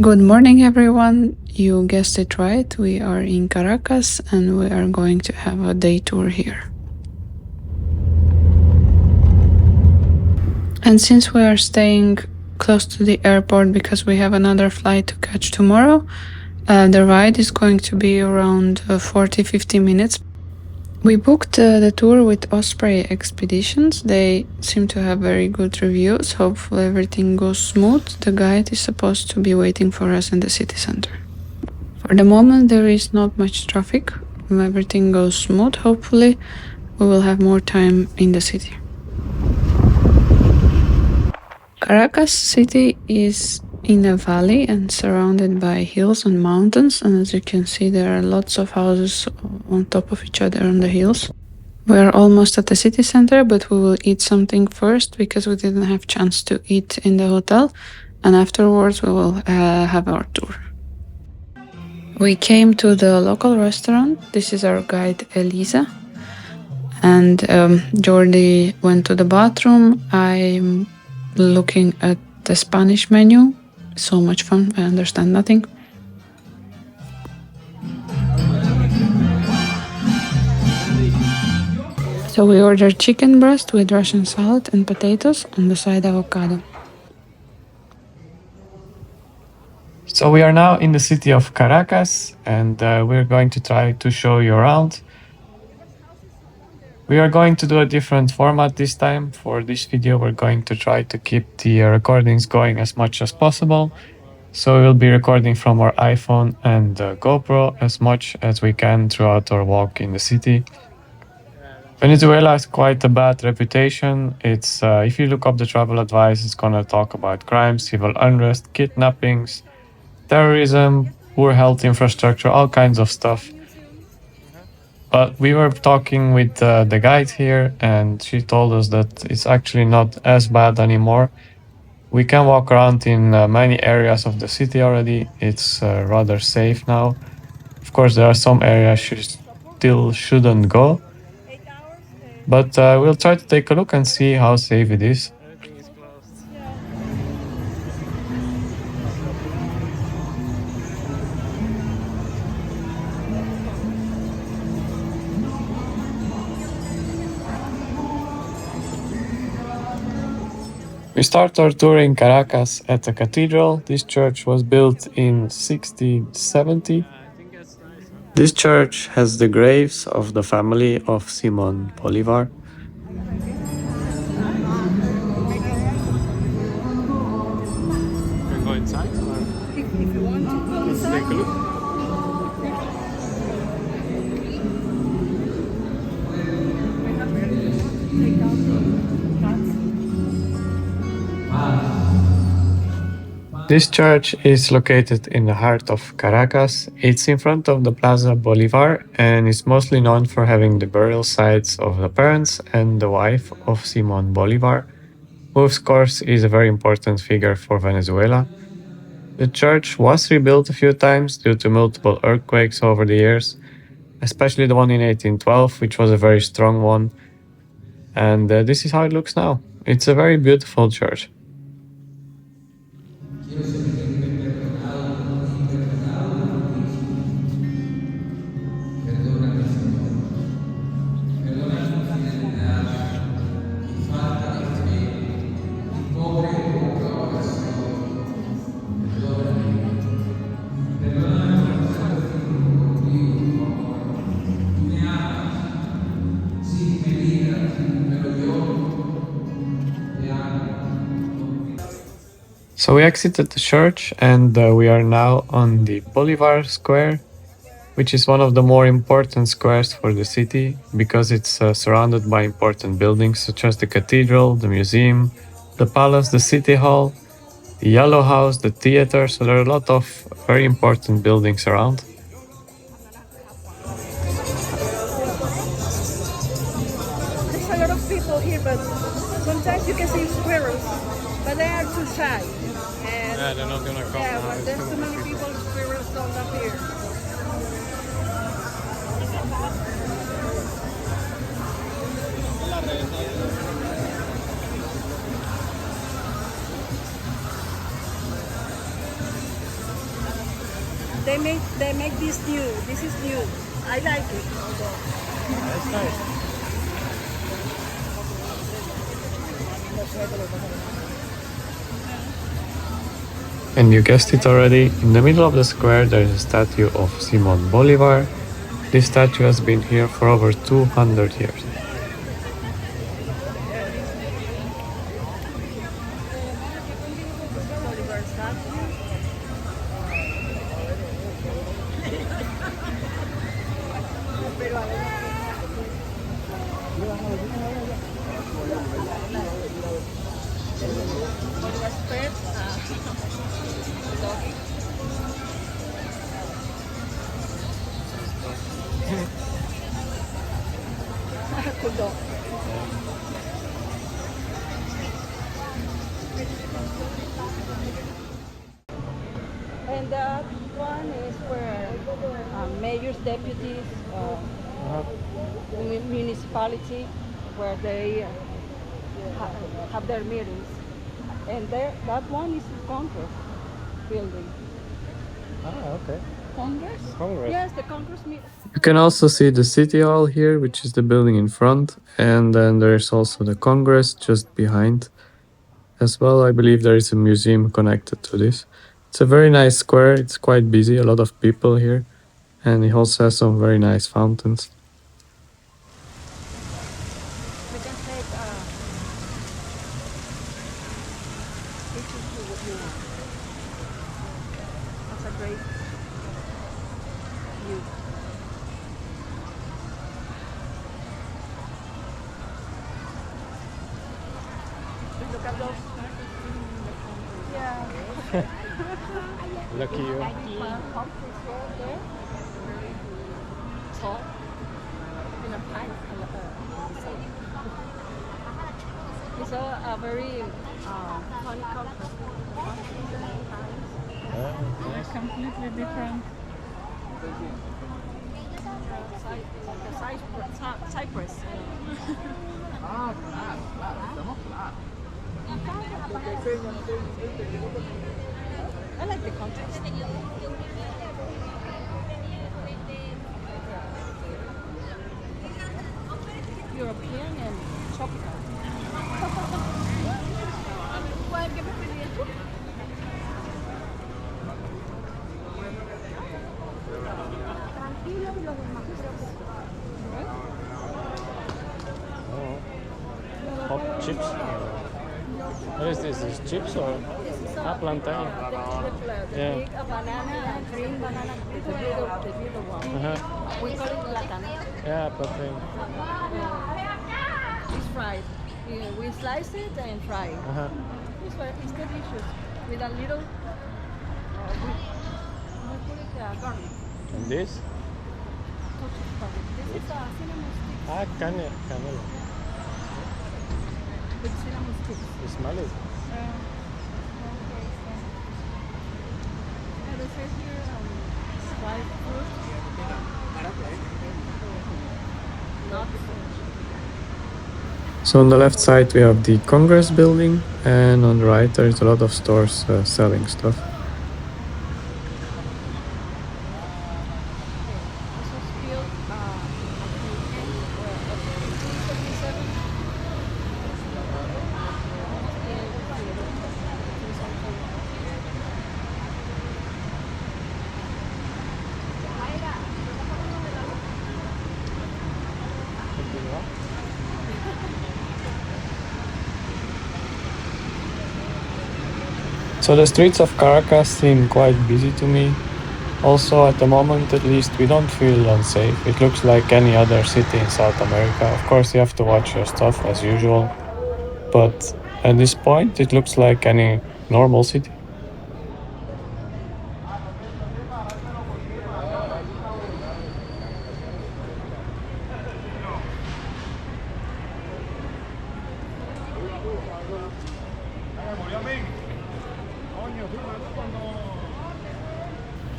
Good morning, everyone. You guessed it right. We are in Caracas and we are going to have a day tour here. And since we are staying close to the airport because we have another flight to catch tomorrow, the ride is going to be around 40-50 minutes. We booked the tour with Osprey Expeditions. They seem to have very good reviews. Hopefully everything goes smooth. The guide is supposed to be waiting for us in the city center. For the moment there is not much traffic. If everything goes smooth, hopefully we will have more time in the city. Caracas city is in a valley and surrounded by hills and mountains, and as you can see there are lots of houses on top of each other on the hills. We are almost at the city center, but we will eat something first because we didn't have chance to eat in the hotel, and afterwards we will have our tour. We came to the local restaurant. This is our guide Elisa, and Jordi went to the bathroom. I'm looking at the Spanish menu. So much fun, I understand nothing. So we ordered chicken breast with Russian salad and potatoes, on the side avocado. So we are now in the city of Caracas, and we're going to try to show you around. We are going to do a different format this time. For this video, we're going to try to keep the recordings going as much as possible. So we'll be recording from our iPhone and GoPro as much as we can throughout our walk in the city. Venezuela has quite a bad reputation. It's if you look up the travel advice, it's gonna talk about crime, civil unrest, kidnappings, terrorism, poor health infrastructure, all kinds of stuff. But we were talking with the guide here, and she told us that it's actually not as bad anymore. We can walk around in many areas of the city already. It's rather safe now. Of course, there are some areas you still shouldn't go, but we'll try to take a look and see how safe it is. We start our tour in Caracas at the cathedral. This church was built in 1670. This church has the graves of the family of Simon Bolivar. Can go inside? If you want to go inside. Take a look. This church is located in the heart of Caracas. It's in front of the Plaza Bolivar and is mostly known for having the burial sites of the parents and the wife of Simon Bolivar, who of course is a very important figure for Venezuela. The church was rebuilt a few times due to multiple earthquakes over the years, especially the one in 1812, which was a very strong one. And this is how it looks now. It's a very beautiful church. So we exited the church and we are now on the Bolivar Square, which is one of the more important squares for the city because it's surrounded by important buildings such as the cathedral, the museum, the palace, the city hall, the yellow house, the theater. So there are a lot of very important buildings around. There's a lot of people here, but sometimes you can see squirrels, but they are too shy. And Yeah, they're not gonna come. yeah, but there's too many people, squirrels don't appear. they make this new. This is new. I like it. That's nice. And you guessed it already, in the middle of the square there is a statue of Simon Bolivar. This statue has been here for over 200 years. Bolivar statue. Bolivar Square. Cool dog. And that one is where mayor's deputies, municipality, where they have their meetings. And there, that one is the Congress building. Ah, okay. Congress? Congress. Yes, the Congress meeting. You can also see the City Hall here, which is the building in front, and then there's also the Congress just behind. As well, I believe there is a museum connected to this. It's a very nice square, it's quite busy, a lot of people here, and it also has some very nice fountains. We can take pictures to what you want. That's a great view. Look at those. Yeah. Lucky you. Pumpkins right there. Very tall. In a pine. It's a very funny culture. They're completely different. Cypress. I like the contrast. European and tropical. Hot chips. What is this? Is chips or plantain? The Yeah. big banana, green banana, the little one. Uh-huh. We call it platano. Yeah, plantain. It's fried. We slice it and fry it. Uh-huh. It's delicious. With a little, we put it garlic. And this? Touch of garlic. This is cinnamon sticks. Ah, canela. With cinnamon sticks. You smell it? And they say here, fried fruit. Nuts. So on the left side we have the Congress building, and on the right there is a lot of stores selling stuff. This was built at the end of 1877. So the streets of Caracas seem quite busy to me. Also, at the moment at least, we don't feel unsafe. It looks like any other city in South America. Of course, you have to watch your stuff as usual. But at this point, it looks like any normal city.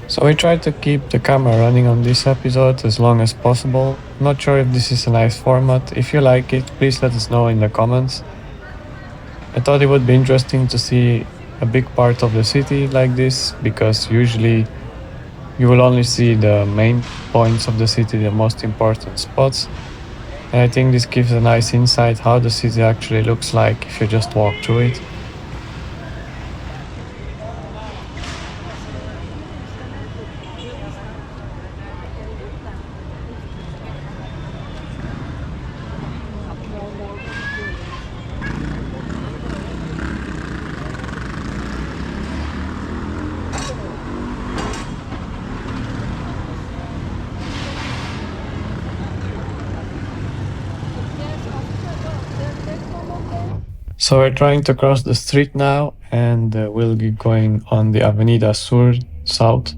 So we tried to keep the camera running on this episode as long as possible. Not sure if this is a nice format. If you like it, please let us know in the comments. I thought it would be interesting to see a big part of the city like this, because usually You will only see the main points of the city, the most important spots. And I think this gives a nice insight how the city actually looks like if you just walk through it. So we're trying to cross the street now, and we'll be going on the Avenida Sur South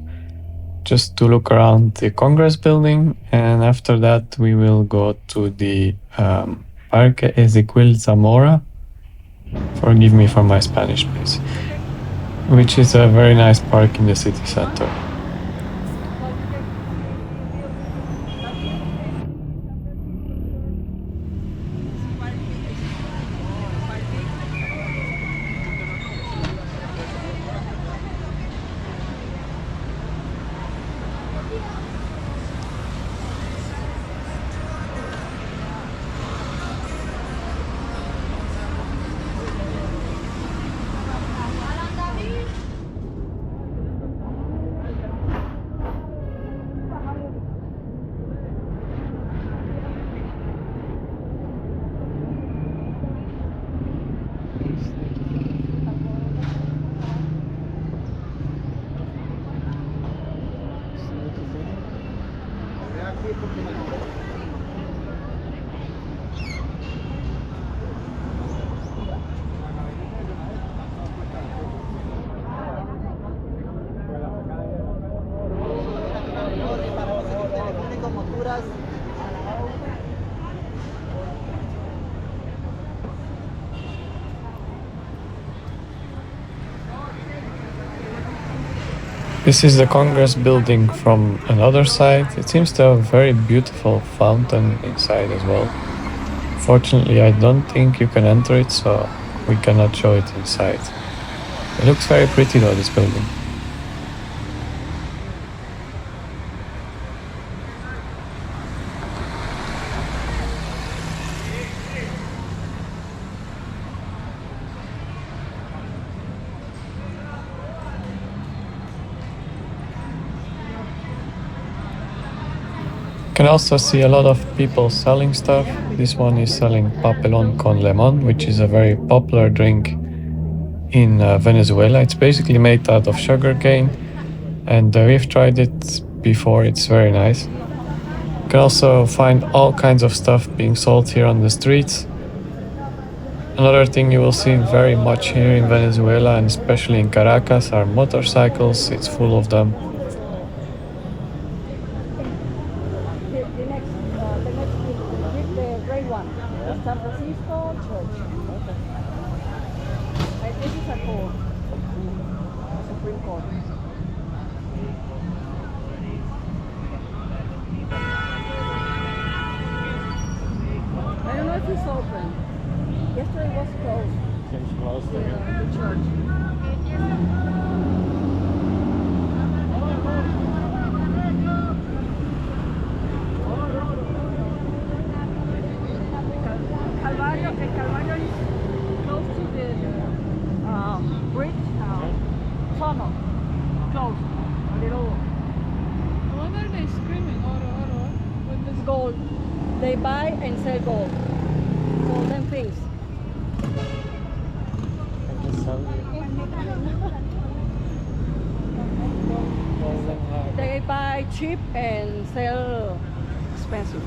just to look around the Congress building, and after that we will go to the Parque Ezequiel Zamora. Forgive me for my Spanish, please. Which is a very nice park in the city center. This is the Congress building from another side. It seems to have a very beautiful fountain inside as well. Fortunately, I don't think you can enter it, so we cannot show it inside. It looks very pretty though, this building. You can also see a lot of people selling stuff. This one is selling papelón con limón, which is a very popular drink in Venezuela. It's basically made out of sugarcane, and we've tried it before. It's very nice. You can also find all kinds of stuff being sold here on the streets. Another thing you will see very much here in Venezuela, and especially in Caracas, are motorcycles. It's full of them. San Francisco Church. This is a court, a Supreme Court. I don't know if it's open. Yesterday was closed. It's closed The church. El Calvario is close to the bridge, tunnel, close, a little. What are they screaming? Oro, with this Gold. They buy and sell gold. Golden things. They buy cheap and sell expensive.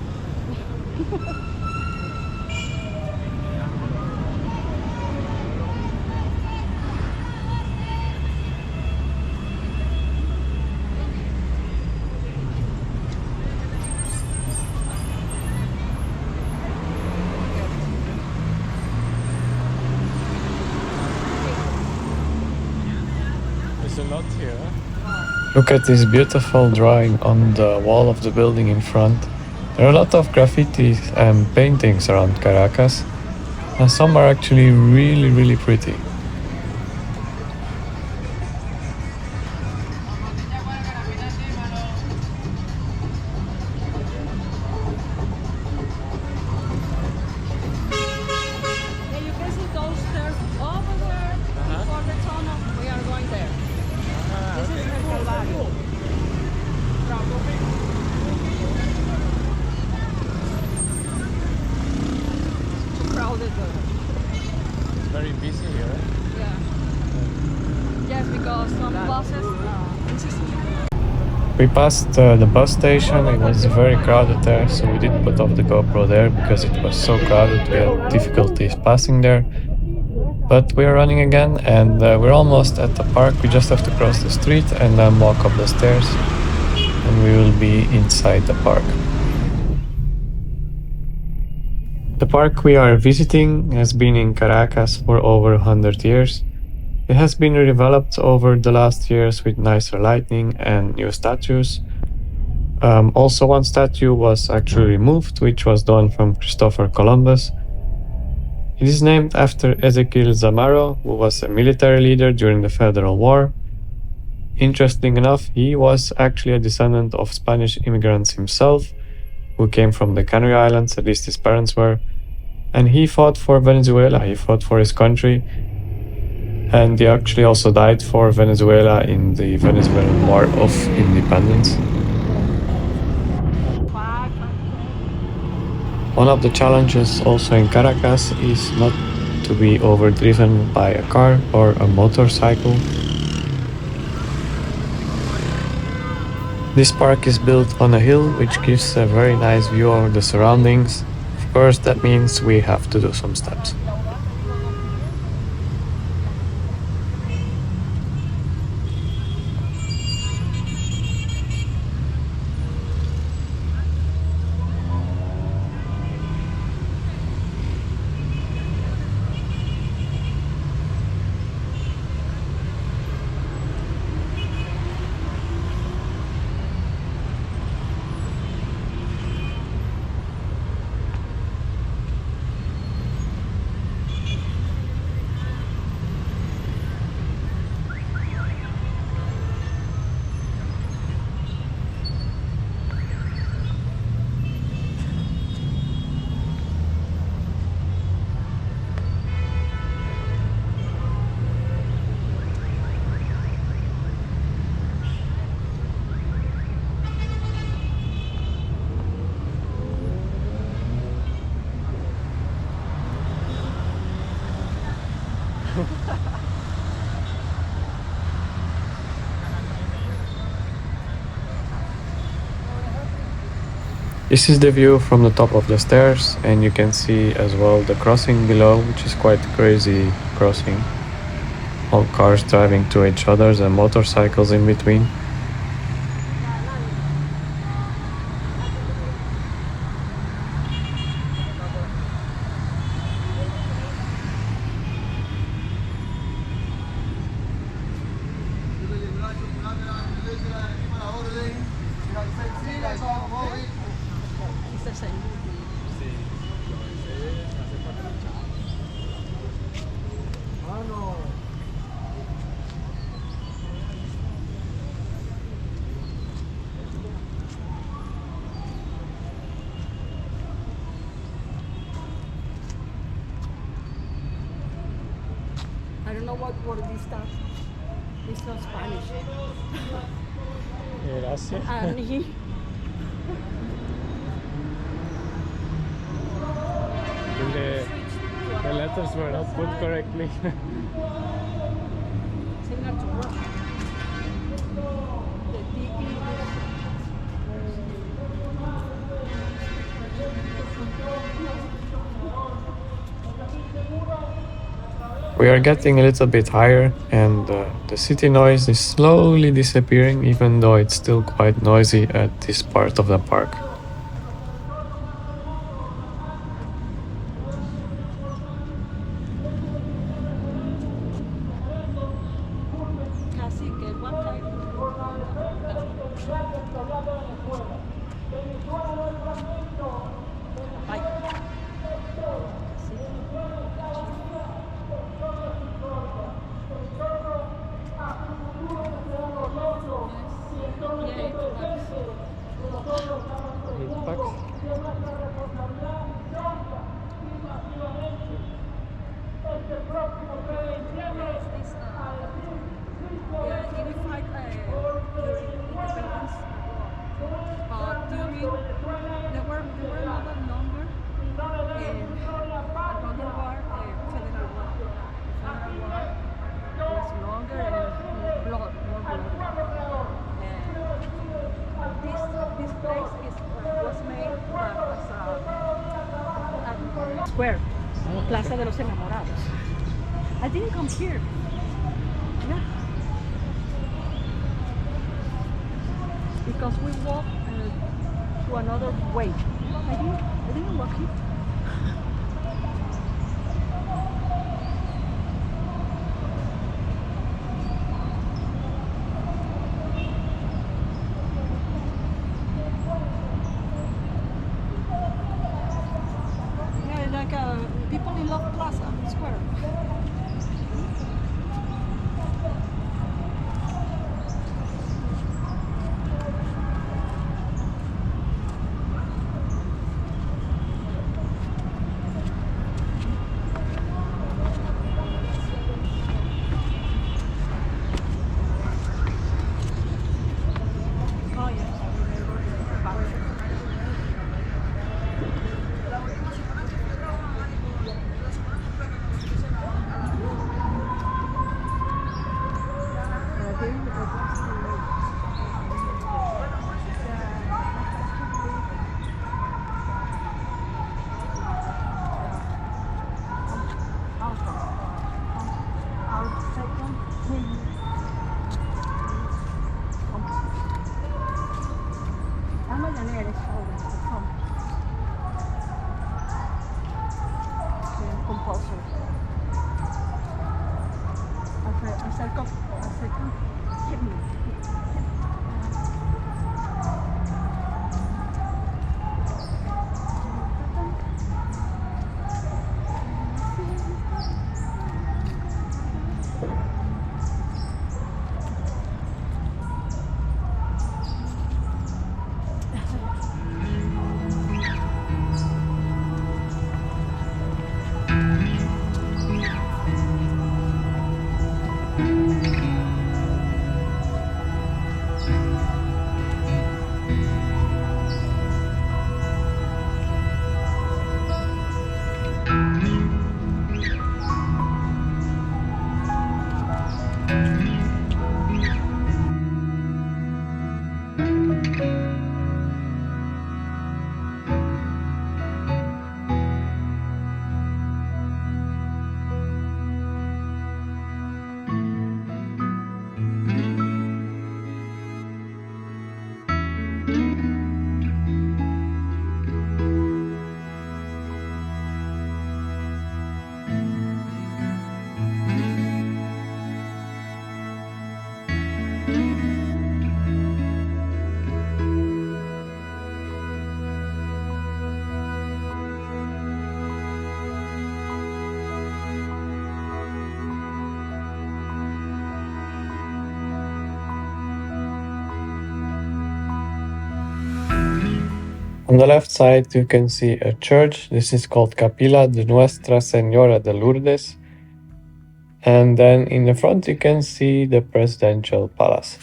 A lot here. Look at this beautiful drawing on the wall of the building in front. There are a lot of graffiti and paintings around Caracas, and some are actually really pretty. We passed the bus station. It was very crowded there, so we did put off the GoPro there because it was so crowded we had difficulties passing there. But we're running again, and we're almost at the park. We just have to cross the street and then walk up the stairs, and we will be inside the park. The park we are visiting has been in Caracas for over 100 years. It has been redeveloped over the last years with nicer lighting and new statues. Also, one statue was actually removed, which was done from Christopher Columbus. It is named after Ezequiel Zamaro, who was a military leader during the Federal War. Interesting enough, he was actually a descendant of Spanish immigrants himself, who came from the Canary Islands, at least his parents were. And he fought for Venezuela, he fought for his country, and he actually also died for Venezuela in the Venezuelan War of Independence. One of the challenges also in Caracas is not to be overdriven by a car or a motorcycle. This park is built on a hill, which gives a very nice view of the surroundings. Of course, that means we have to do some steps. This is the view from the top of the stairs, and you can see as well the crossing below, which is quite crazy crossing. All cars driving to each other and motorcycles in between. I don't know what word this stuff. It's not Spanish. Gracias. And he The letters were not put correctly. We are getting a little bit higher, and the city noise is slowly disappearing, even though it's still quite noisy at this part of the park. Square, Plaza de los Enamorados. I didn't come here. Yeah. Because we walked to another way. I didn't walk here. Yeah, like people in Love Plaza Square. Oh yes, I remember. Compulsory. A second On the left side, you can see a church. This is called Capilla de Nuestra Señora de Lourdes. And then in the front, you can see the presidential palace.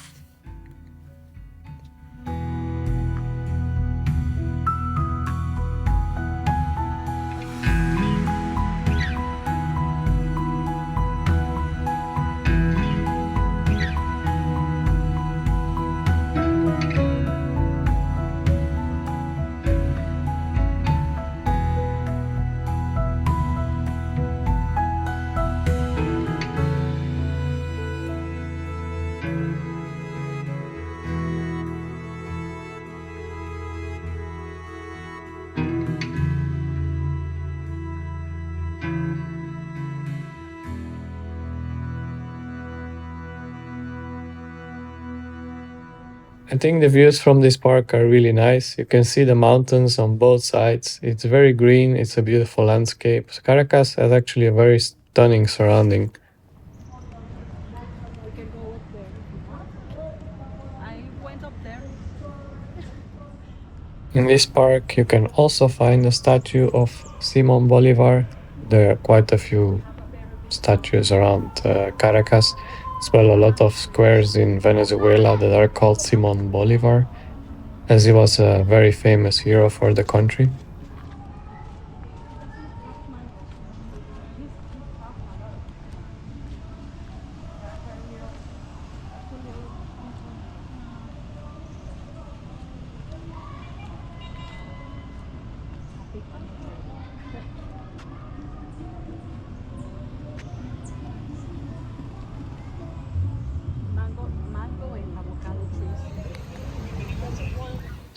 I think the views from this park are really nice. You can see the mountains on both sides. It's very green. It's a beautiful landscape. Caracas has actually a very stunning surrounding. We can go up there. I went up there. In this park, you can also find a statue of Simon Bolivar. There are quite a few statues around Caracas, as well a lot of squares in Venezuela that are called Simon Bolivar, as he was a very famous hero for the country.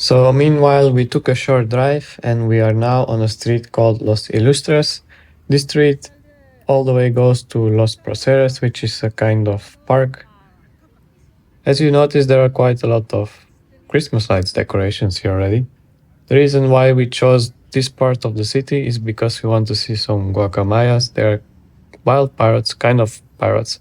So meanwhile, we took a short drive and we are now on a street called Los Ilustres. This street all the way goes to Los Proceres, which is a kind of park. As you notice, there are quite a lot of Christmas lights decorations here already. The reason why we chose this part of the city is because we want to see some guacamayas. They're wild parrots, kind of parrots,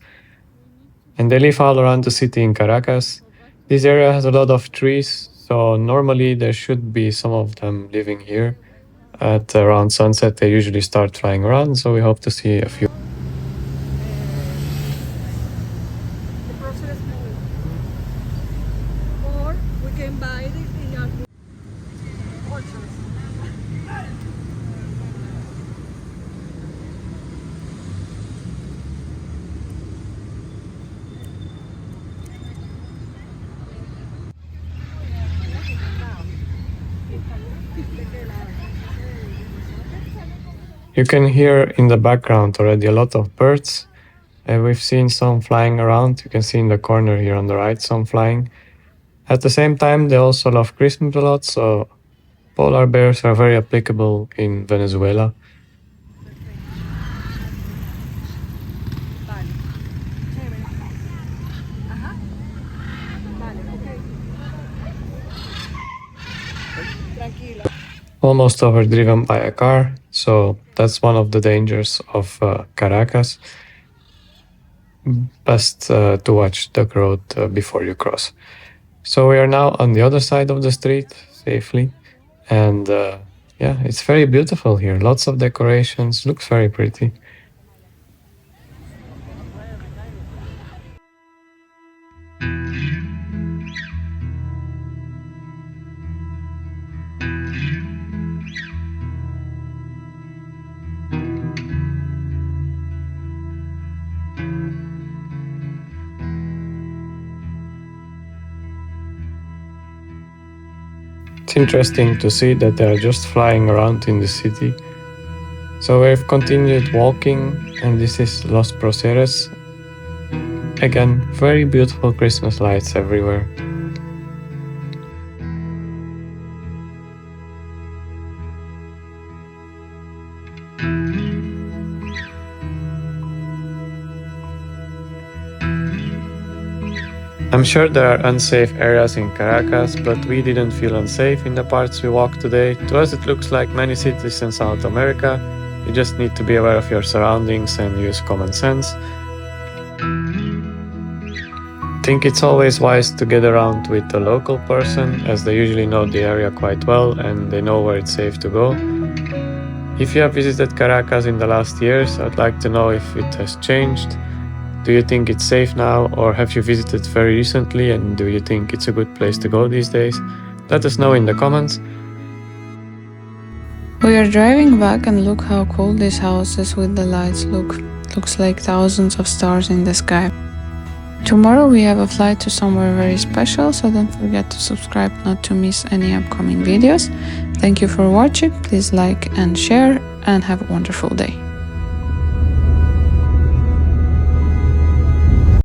and they live all around the city in Caracas. This area has a lot of trees, so normally there should be some of them living here. At around sunset, they usually start flying around, so we hope to see a few. The process or we can buy it in our orchards. You can hear in the background already a lot of birds. We've seen some flying around. You can see in the corner here on the right some flying. At the same time, they also love Christmas a lot, so polar bears are very applicable in Venezuela. Vale. Chévere. Ajá. Vale, ok. Tranquila. Almost overdriven by a car, so that's one of the dangers of Caracas. Best to watch the road before you cross. So we are now on the other side of the street safely, and yeah, it's very beautiful here. Lots of decorations, looks very pretty. It's interesting to see that they are just flying around in the city. So we've continued walking, and this is Los Proceres. Again, very beautiful Christmas lights everywhere. I'm sure there are unsafe areas in Caracas, but we didn't feel unsafe in the parts we walked today. To us it looks like many cities in South America. You just need to be aware of your surroundings and use common sense. I think it's always wise to get around with a local person, as they usually know the area quite well and they know where it's safe to go. If you have visited Caracas in the last years, I'd like to know if it has changed. Do you think it's safe now, or have you visited very recently and do you think it's a good place to go these days? Let us know in the comments. We are driving back and look how cool these houses with the lights look. Looks like thousands of stars in the sky. Tomorrow we have a flight to somewhere very special, so don't forget to subscribe not to miss any upcoming videos. Thank you for watching, please like and share, and have a wonderful day.